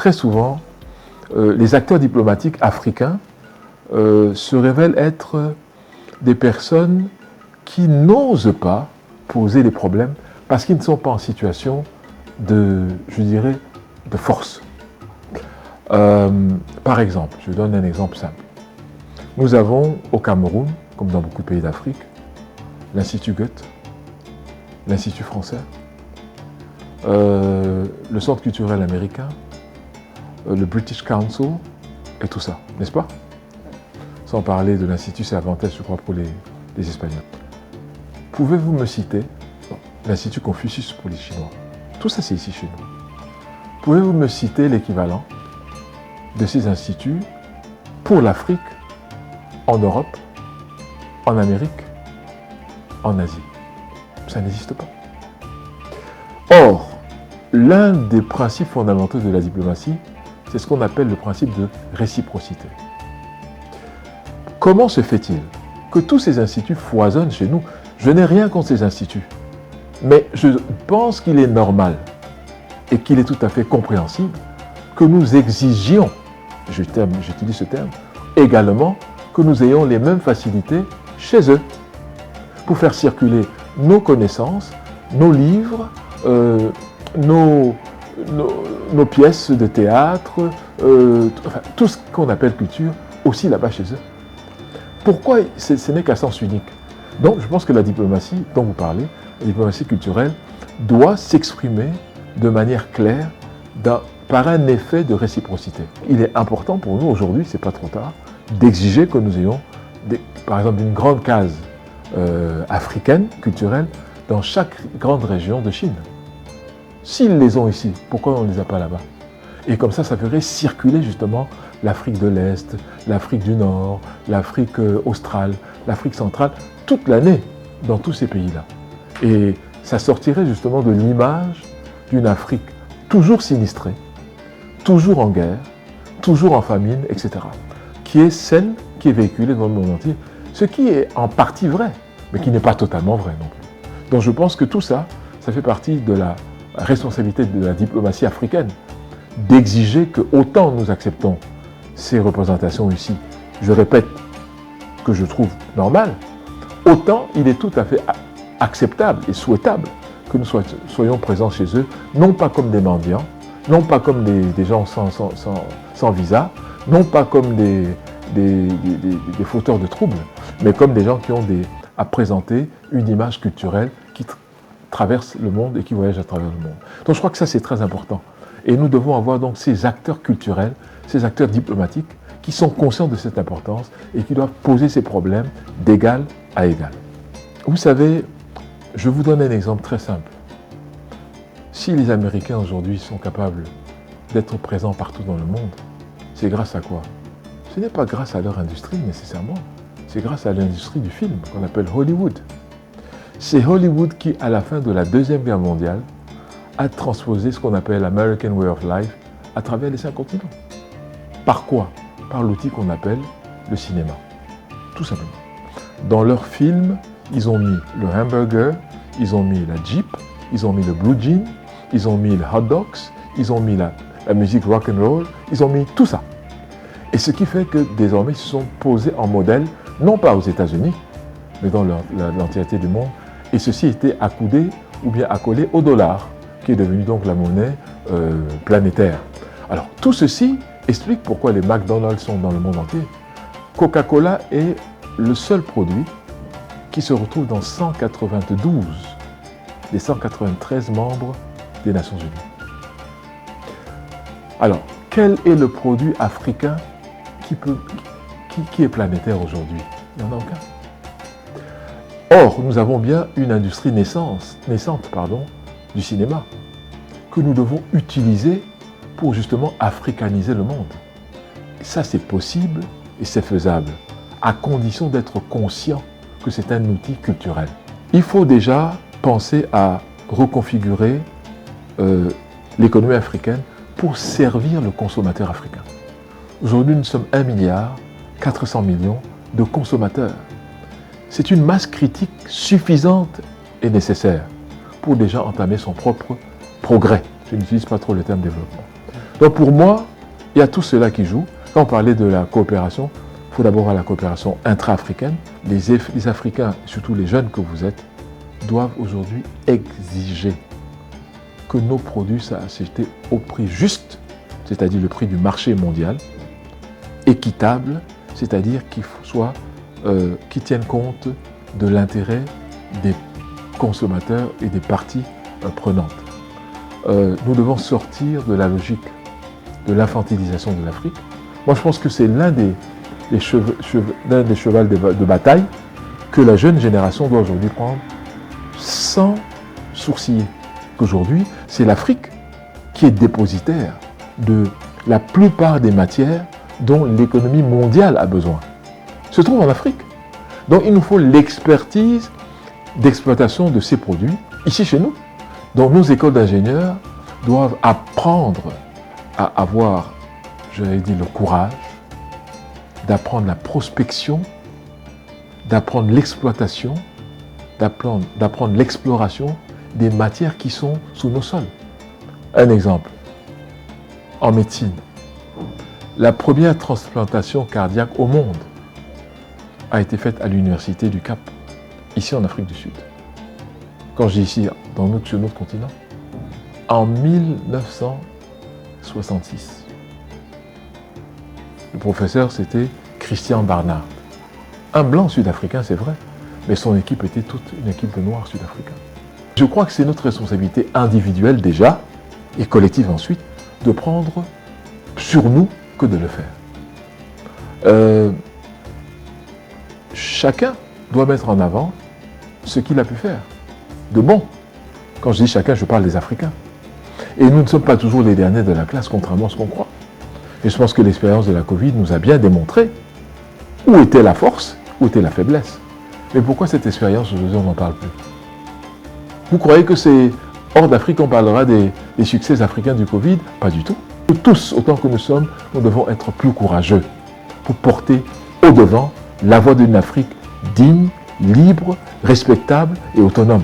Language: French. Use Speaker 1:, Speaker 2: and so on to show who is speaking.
Speaker 1: très souvent, les acteurs diplomatiques africains se révèlent être des personnes qui n'osent pas poser des problèmes parce qu'ils ne sont pas en situation de, je dirais, de force. Par exemple, je donne un exemple simple. Nous avons au Cameroun, comme dans beaucoup de pays d'Afrique, l'Institut Goethe, l'Institut français, le Centre culturel américain, le British Council et tout ça, n'est-ce pas? Sans parler de l'Institut Cervantes, je crois, pour les Espagnols. Pouvez-vous me citer l'Institut Confucius pour les Chinois? Tout ça, c'est ici chez nous. Pouvez-vous me citer l'équivalent de ces instituts pour l'Afrique, en Europe, en Amérique, en Asie? Ça n'existe pas. Or, l'un des principes fondamentaux de la diplomatie, c'est ce qu'on appelle le principe de réciprocité. Comment se fait-il que tous ces instituts foisonnent chez nous? Je n'ai rien contre ces instituts, mais je pense qu'il est normal et qu'il est tout à fait compréhensible que nous exigions, j'utilise ce terme, également que nous ayons les mêmes facilités chez eux pour faire circuler nos connaissances, nos livres, nos pièces de théâtre, enfin, tout ce qu'on appelle culture, aussi là-bas chez eux. Pourquoi ce n'est qu'à sens unique? Donc je pense que la diplomatie dont vous parlez, la diplomatie culturelle, doit s'exprimer de manière claire par un effet de réciprocité. Il est important pour nous aujourd'hui, c'est pas trop tard, d'exiger que nous ayons, par exemple, une grande case africaine, culturelle, dans chaque grande région de Chine. S'ils les ont ici, pourquoi on ne les a pas là-bas? Et comme ça ferait circuler justement l'Afrique de l'Est, l'Afrique du Nord, l'Afrique australe, l'Afrique centrale, toute l'année dans tous ces pays-là. Et ça sortirait justement de l'image d'une Afrique toujours sinistrée, toujours en guerre, toujours en famine, etc. Qui est celle qui est véhiculée dans le monde entier, ce qui est en partie vrai, mais qui n'est pas totalement vrai non plus. Donc je pense que tout ça, ça fait partie de la responsabilité de la diplomatie africaine, d'exiger que autant nous acceptons ces représentations ici, je répète, que je trouve normal, autant il est tout à fait acceptable et souhaitable que nous soyons présents chez eux, non pas comme des mendiants, non pas comme des gens sans visa, non pas comme des fauteurs de troubles, mais comme des gens qui ont à présenter une image culturelle qui traverse le monde et qui voyage à travers le monde. Donc je crois que ça c'est très important. Et nous devons avoir donc ces acteurs culturels, ces acteurs diplomatiques qui sont conscients de cette importance et qui doivent poser ces problèmes d'égal à égal. Vous savez, je vous donne un exemple très simple. Si les Américains aujourd'hui sont capables d'être présents partout dans le monde, c'est grâce à quoi? Ce n'est pas grâce à leur industrie nécessairement, c'est grâce à l'industrie du film qu'on appelle Hollywood. C'est Hollywood qui, à la fin de la Deuxième Guerre mondiale, a transposé ce qu'on appelle l'American Way of Life à travers les 5 continents. Par quoi? Par l'outil qu'on appelle le cinéma. Tout simplement. Dans leurs films, ils ont mis le hamburger, ils ont mis la Jeep, ils ont mis le blue jean, ils ont mis le hot dogs, ils ont mis la musique rock and roll, ils ont mis tout ça. Et ce qui fait que désormais ils se sont posés en modèle, non pas aux États-Unis, mais dans l'entièreté du monde. Et ceci était accoudé ou bien accolé au dollar, qui est devenu donc la monnaie planétaire. Alors tout ceci explique pourquoi les McDonald's sont dans le monde entier. Coca-Cola est le seul produit qui se retrouve dans 192 des 193 membres des Nations Unies. Alors, quel est le produit africain qui est planétaire aujourd'hui? Il n'y en a aucun. Or, nous avons bien une industrie naissante du cinéma que nous devons utiliser pour justement africaniser le monde. Et ça, c'est possible et c'est faisable, à condition d'être conscient que c'est un outil culturel. Il faut déjà penser à reconfigurer l'économie africaine pour servir le consommateur africain. Aujourd'hui, nous sommes 1,4 milliard de consommateurs. C'est une masse critique suffisante et nécessaire pour déjà entamer son propre progrès. Je n'utilise pas trop le terme développement. Donc pour moi, il y a tout cela qui joue. Quand on parlait de la coopération, il faut d'abord avoir la coopération intra-africaine. Les Africains, surtout les jeunes que vous êtes, doivent aujourd'hui exiger que nos produits soient achetés au prix juste, c'est-à-dire le prix du marché mondial, équitable, c'est-à-dire qu'ils tiennent compte de l'intérêt des consommateurs et des parties prenantes. Nous devons sortir de la logique de l'infantilisation de l'Afrique. Moi, je pense que c'est l'un des chevals de bataille que la jeune génération doit aujourd'hui prendre sans sourciller. Qu'aujourd'hui, c'est l'Afrique qui est dépositaire de la plupart des matières dont l'économie mondiale a besoin. Se trouve en Afrique. Donc, il nous faut l'expertise d'exploitation de ces produits ici chez nous. Donc, nos écoles d'ingénieurs doivent apprendre à avoir, j'avais dit, le courage d'apprendre la prospection, d'apprendre l'exploitation, d'apprendre l'exploration des matières qui sont sous nos sols. Un exemple, en médecine, la première transplantation cardiaque au monde a été faite à l'Université du Cap, ici en Afrique du Sud. Quand je dis ici, sur notre continent, en 1966. Le professeur, c'était Christian Barnard. Un blanc sud-africain, c'est vrai, mais son équipe était toute une équipe de noirs sud-africains. Je crois que c'est notre responsabilité individuelle déjà, et collective ensuite, de prendre sur nous que de le faire. Chacun doit mettre en avant ce qu'il a pu faire de bon. Quand je dis chacun, je parle des Africains. Et nous ne sommes pas toujours les derniers de la classe, contrairement à ce qu'on croit. Et je pense que l'expérience de la Covid nous a bien démontré où était la force, où était la faiblesse. Mais pourquoi cette expérience, aujourd'hui, on n'en parle plus? Vous croyez que c'est hors d'Afrique qu'on parlera des succès africains du Covid? Pas du tout. Nous tous, autant que nous sommes, nous devons être plus courageux pour porter au devant la voix d'une Afrique digne, libre, respectable et autonome.